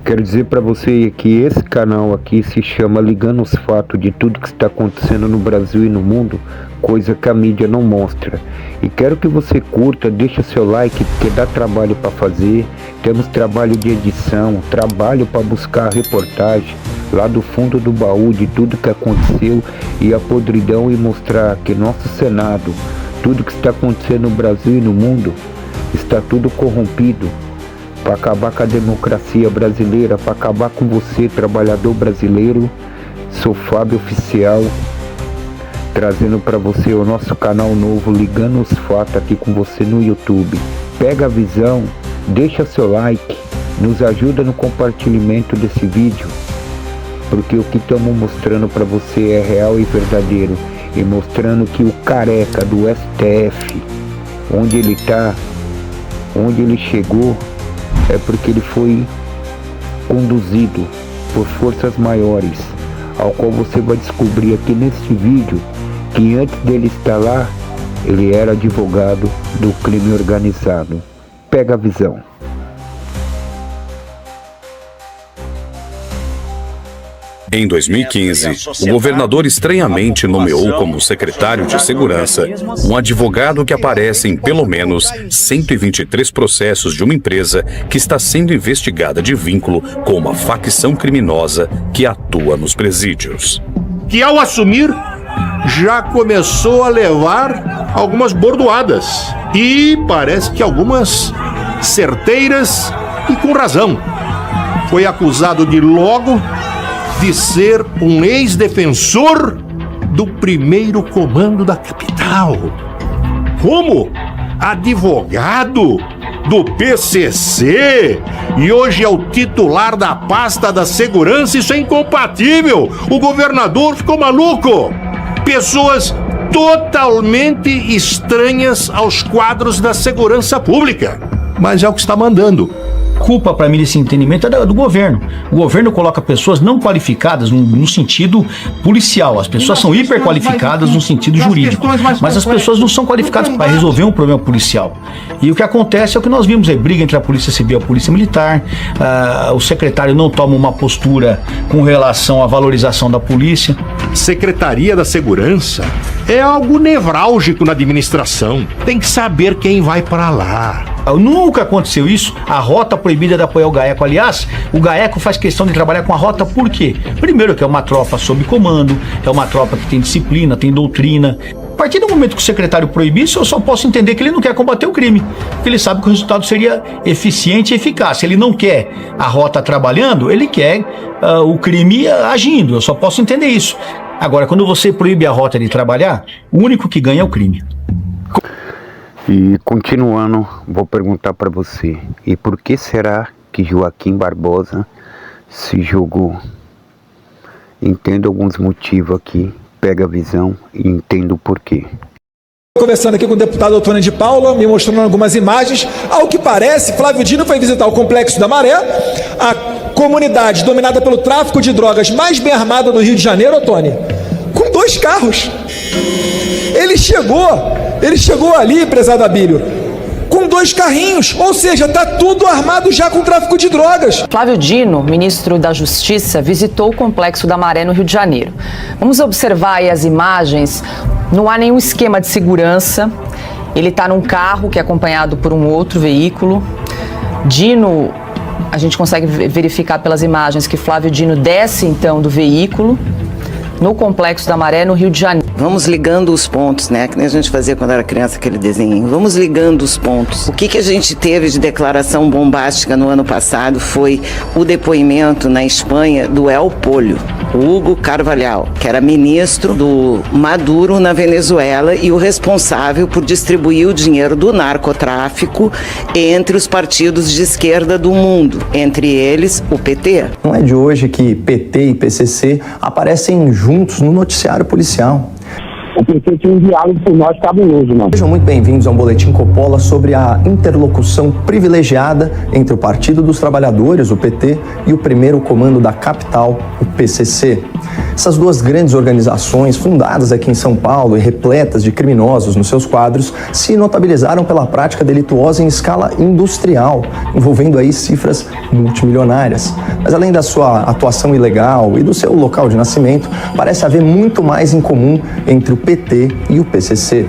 Quero dizer para você que esse canal aqui se chama Ligando os Fatos de tudo que está acontecendo no Brasil e no mundo, coisa que a mídia não mostra. E quero que você curta, deixa seu like, porque dá trabalho para fazer. Temos trabalho de edição, trabalho para buscar a reportagem lá do fundo do baú de tudo que aconteceu e a podridão, e mostrar que nosso Senado, tudo que está acontecendo no Brasil e no mundo, está tudo corrompido. Para acabar com a democracia brasileira, para acabar com você, trabalhador brasileiro. Sou Fábio Oficial, trazendo para você o nosso canal novo, Ligando os Fatos, aqui com você no YouTube. Pega a visão, deixa seu like, nos ajuda no compartilhamento desse vídeo, porque o que estamos mostrando para você é real e verdadeiro, e mostrando que o careca do STF, onde ele está, onde ele chegou, é porque ele foi conduzido por forças maiores, ao qual você vai descobrir aqui neste vídeo que antes dele estar lá, ele era advogado do crime organizado. Pega a visão. Em 2015, o governador estranhamente nomeou como secretário de Segurança um advogado que aparece em pelo menos 123 processos de uma empresa que está sendo investigada de vínculo com uma facção criminosa que atua nos presídios. Que ao assumir, já começou a levar algumas bordoadas. E parece que algumas certeiras e com razão. Foi acusado de logo de ser um ex-defensor do primeiro comando da capital. Como? Advogado do PCC e hoje é o titular da pasta da segurança. Isso é incompatível. O governador ficou maluco. Pessoas totalmente estranhas aos quadros da segurança pública. Mas é o que está mandando. Culpa para mim desse entendimento é do governo. O governo coloca pessoas não qualificadas no sentido policial. As pessoas são hiperqualificadas no sentido jurídico, mas as pessoas não são qualificadas para resolver um problema policial. E o que acontece é o que nós vimos aí, briga entre a Polícia Civil e a Polícia Militar. O secretário não toma uma postura com relação à valorização da polícia. Secretaria da Segurança é algo nevrálgico na administração. Tem que saber quem vai para lá. Nunca aconteceu isso. A rota proibida de apoiar o GAECO. Aliás, o GAECO faz questão de trabalhar com a rota por quê? Primeiro, que é uma tropa sob comando, é uma tropa que tem disciplina, tem doutrina. A partir do momento que o secretário proibir isso, eu só posso entender que ele não quer combater o crime, porque ele sabe que o resultado seria eficiente e eficaz. Se ele não quer a rota trabalhando, ele quer o crime agindo. Eu só posso entender isso. Agora, quando você proíbe a rota de trabalhar, o único que ganha é o crime. E continuando, vou perguntar para você, e por que será que Joaquim Barbosa se jogou? Entendo alguns motivos aqui, pega a visão e entendo o porquê. Conversando aqui com o deputado Antônio de Paula, me mostrando algumas imagens. Ao que parece, Flávio Dino foi visitar o Complexo da Maré, a comunidade dominada pelo tráfico de drogas mais bem armada do Rio de Janeiro, Tony, com 2 carros. Ele chegou ali, prezado Abílio, com 2 carrinhos, ou seja, está tudo armado já com tráfico de drogas. Flávio Dino, ministro da Justiça, visitou o Complexo da Maré no Rio de Janeiro. Vamos observar aí as imagens. Não há nenhum esquema de segurança. Ele está num carro que é acompanhado por um outro veículo. Dino, a gente consegue verificar pelas imagens que Flávio Dino desce então do veículo no Complexo da Maré, no Rio de Janeiro. Vamos ligando os pontos, né? Que nem a gente fazia quando era criança, aquele desenho. Vamos ligando os pontos. O que a gente teve de declaração bombástica no ano passado foi o depoimento na Espanha do El Pollo, Hugo Carvalhal, que era ministro do Maduro na Venezuela e o responsável por distribuir o dinheiro do narcotráfico entre os partidos de esquerda do mundo, entre eles o PT. Não é de hoje que PT e PCC aparecem juntos no noticiário policial. O PT tinha um diálogo por nós cabuloso, mano. Sejam muito bem-vindos ao Boletim Coppola sobre a interlocução privilegiada entre o Partido dos Trabalhadores, o PT, e o primeiro comando da capital, o PCC. Essas duas grandes organizações, fundadas aqui em São Paulo e repletas de criminosos nos seus quadros, se notabilizaram pela prática delituosa em escala industrial, envolvendo aí cifras multimilionárias. Mas além da sua atuação ilegal e do seu local de nascimento, parece haver muito mais em comum entre o PT e o PCC.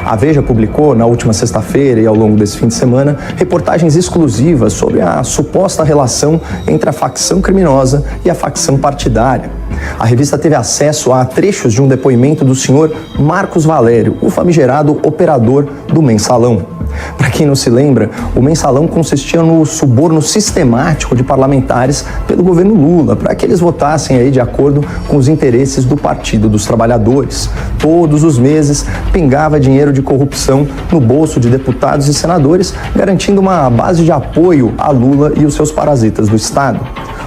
A Veja publicou, na última sexta-feira e ao longo desse fim de semana, reportagens exclusivas sobre a suposta relação entre a facção criminosa e a facção partidária. A revista teve acesso a trechos de um depoimento do senhor Marcos Valério, o famigerado operador do Mensalão. Para quem não se lembra, o Mensalão consistia no suborno sistemático de parlamentares pelo governo Lula, para que eles votassem aí de acordo com os interesses do Partido dos Trabalhadores. Todos os meses pingava dinheiro de corrupção no bolso de deputados e senadores, garantindo uma base de apoio a Lula e os seus parasitas do Estado.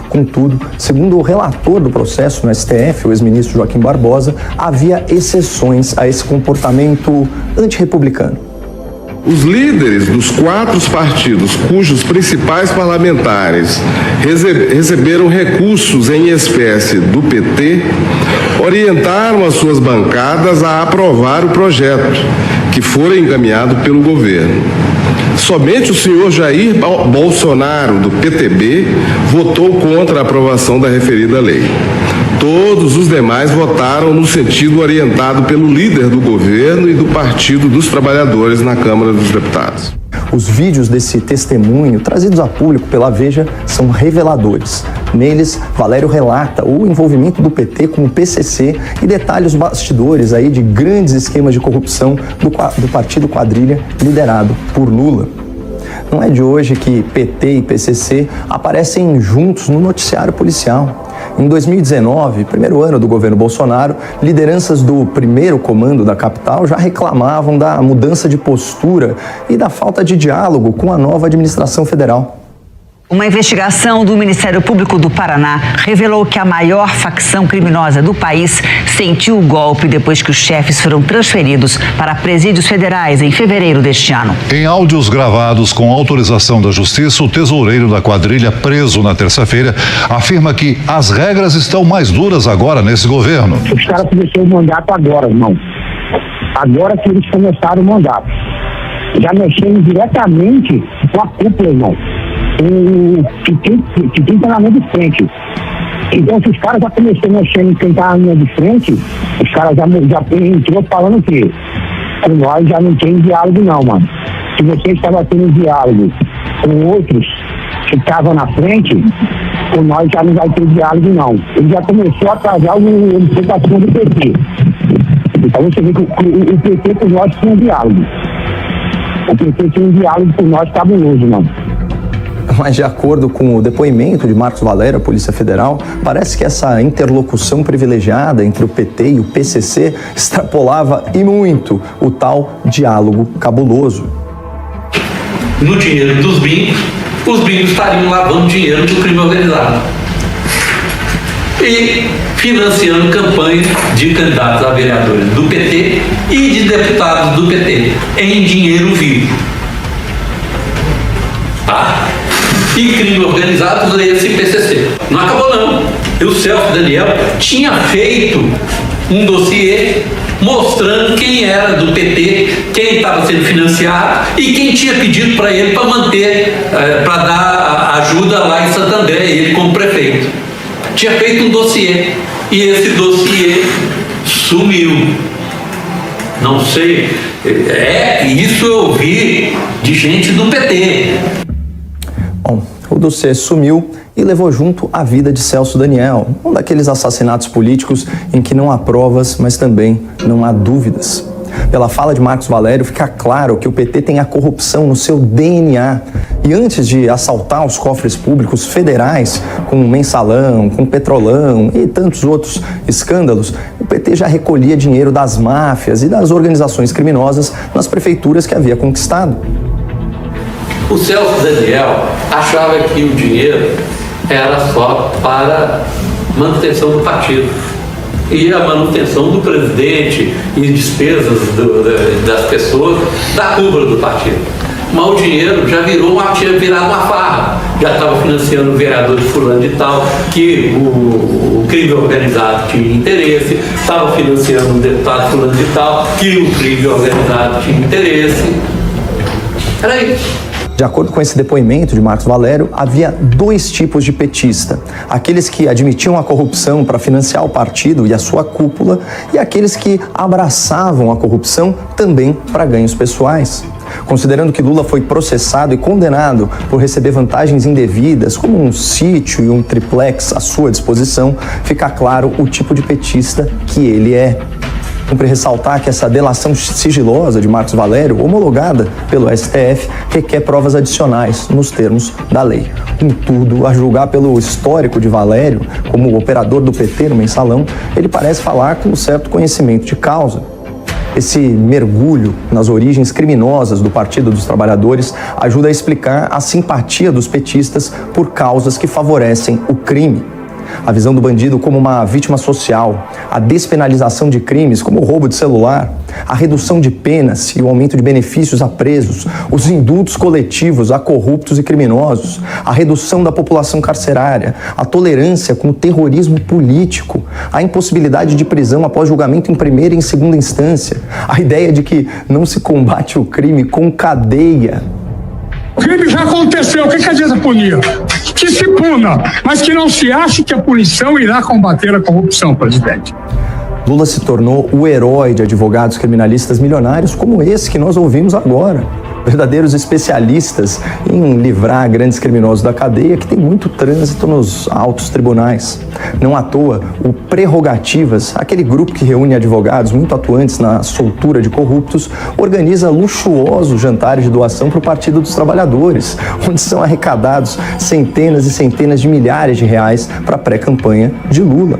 Contudo, segundo o relator do processo no STF, o ex-ministro Joaquim Barbosa, havia exceções a esse comportamento antirrepublicano. Os líderes dos 4 partidos cujos principais parlamentares receberam recursos em espécie do PT orientaram as suas bancadas a aprovar o projeto que fora encaminhado pelo governo. Somente o senhor Jair Bolsonaro, do PTB, votou contra a aprovação da referida lei. Todos os demais votaram no sentido orientado pelo líder do governo e do Partido dos Trabalhadores na Câmara dos Deputados. Os vídeos desse testemunho, trazidos a público pela Veja, são reveladores. Neles, Valério relata o envolvimento do PT com o PCC e detalha os bastidores aí de grandes esquemas de corrupção do partido quadrilha liderado por Lula. Não é de hoje que PT e PCC aparecem juntos no noticiário policial. Em 2019, primeiro ano do governo Bolsonaro, lideranças do primeiro comando da capital já reclamavam da mudança de postura e da falta de diálogo com a nova administração federal. Uma investigação do Ministério Público do Paraná revelou que a maior facção criminosa do país sentiu o golpe depois que os chefes foram transferidos para presídios federais em fevereiro deste ano. Em áudios gravados com autorização da Justiça, o tesoureiro da quadrilha, preso na terça-feira, afirma que as regras estão mais duras agora nesse governo. Os caras começaram o mandato agora, irmão. Agora que eles começaram o mandato. Já mexendo diretamente com a cúpula, irmão. Que tem na linha de frente. Então, se os caras já começaram mexendo em quem tá na linha de frente, os caras já entrou falando que com nós já não tem diálogo não, mano. Se você estava tendo diálogo com outros que estavam na frente, com nós já não vai ter diálogo não. Ele já começou a atrasar a implementação do PT. Então você vê que o PT com nós tem um diálogo. O PT tem um diálogo com nós cabuloso, mano. Mas de acordo com o depoimento de Marcos Valério, a Polícia Federal, parece que essa interlocução privilegiada entre o PT e o PCC extrapolava e muito o tal diálogo cabuloso. No dinheiro dos bingos, os bingos estariam lavando dinheiro do crime organizado e financiando campanhas de candidatos a vereadores do PT e de deputados do PT em dinheiro vivo. Tá? E crime organizado esse PCC. Não acabou não. O Celso Daniel tinha feito um dossiê mostrando quem era do PT, quem estava sendo financiado e quem tinha pedido para ele para manter, para dar ajuda lá em Santo André, ele como prefeito. Tinha feito um dossiê e esse dossiê sumiu. Não sei, isso eu ouvi de gente do PT. Bom, o dossiê sumiu e levou junto a vida de Celso Daniel, um daqueles assassinatos políticos em que não há provas, mas também não há dúvidas. Pela fala de Marcos Valério, fica claro que o PT tem a corrupção no seu DNA. E antes de assaltar os cofres públicos federais, com Mensalão, com Petrolão e tantos outros escândalos, o PT já recolhia dinheiro das máfias e das organizações criminosas nas prefeituras que havia conquistado. O Celso Daniel achava que o dinheiro era só para manutenção do partido. E a manutenção do presidente e despesas das pessoas da cúpula do partido. Mas o dinheiro já tinha virado uma farra. Já estava financiando o vereador de fulano de tal, que o crime organizado tinha interesse, estava financiando o deputado fulano de tal, que o crime organizado tinha interesse. Era isso. De acordo com esse depoimento de Marcos Valério, havia dois tipos de petista. Aqueles que admitiam a corrupção para financiar o partido e a sua cúpula, e aqueles que abraçavam a corrupção também para ganhos pessoais. Considerando que Lula foi processado e condenado por receber vantagens indevidas, como um sítio e um triplex à sua disposição, fica claro o tipo de petista que ele é. Cumpre ressaltar que essa delação sigilosa de Marcos Valério, homologada pelo STF, requer provas adicionais nos termos da lei. Contudo, a julgar pelo histórico de Valério, como operador do PT no Mensalão, ele parece falar com um certo conhecimento de causa. Esse mergulho nas origens criminosas do Partido dos Trabalhadores ajuda a explicar a simpatia dos petistas por causas que favorecem o crime. A visão do bandido como uma vítima social, a despenalização de crimes como o roubo de celular, a redução de penas e o aumento de benefícios a presos, os indultos coletivos a corruptos e criminosos, a redução da população carcerária, a tolerância com o terrorismo político, a impossibilidade de prisão após julgamento em primeira e em segunda instância, a ideia de que não se combate o crime com cadeia. O crime já aconteceu, o que adianta punir? Que se puna, mas que não se ache que a punição irá combater a corrupção, presidente. Lula se tornou o herói de advogados criminalistas milionários como esse que nós ouvimos agora. Verdadeiros especialistas em livrar grandes criminosos da cadeia que tem muito trânsito nos altos tribunais. Não à toa, o Prerrogativas, aquele grupo que reúne advogados muito atuantes na soltura de corruptos, organiza luxuosos jantares de doação para o Partido dos Trabalhadores, onde são arrecadados centenas e centenas de milhares de reais para a pré-campanha de Lula.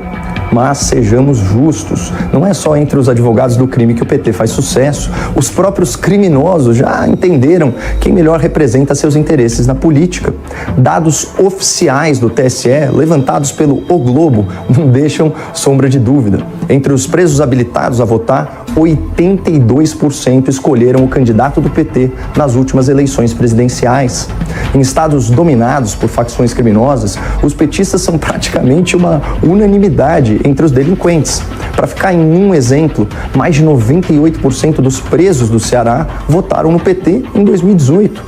Mas sejamos justos, não é só entre os advogados do crime que o PT faz sucesso. Os próprios criminosos já entenderam quem melhor representa seus interesses na política. Dados oficiais do TSE, levantados pelo O Globo, não deixam sombra de dúvida. Entre os presos habilitados a votar, 82% escolheram o candidato do PT nas últimas eleições presidenciais. Em estados dominados por facções criminosas, os petistas são praticamente uma unanimidade entre os delinquentes. Para ficar em um exemplo, mais de 98% dos presos do Ceará votaram no PT em 2018.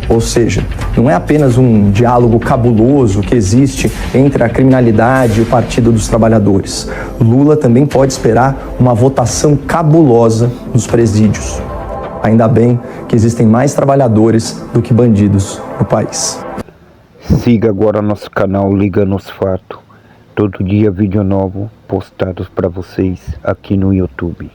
Ou seja, não é apenas um diálogo cabuloso que existe entre a criminalidade e o Partido dos Trabalhadores. Lula também pode esperar uma votação cabulosa nos presídios. Ainda bem que existem mais trabalhadores do que bandidos no país. Siga agora nosso canal Liga nos Fatos. Todo dia vídeo novo postados para vocês aqui no YouTube.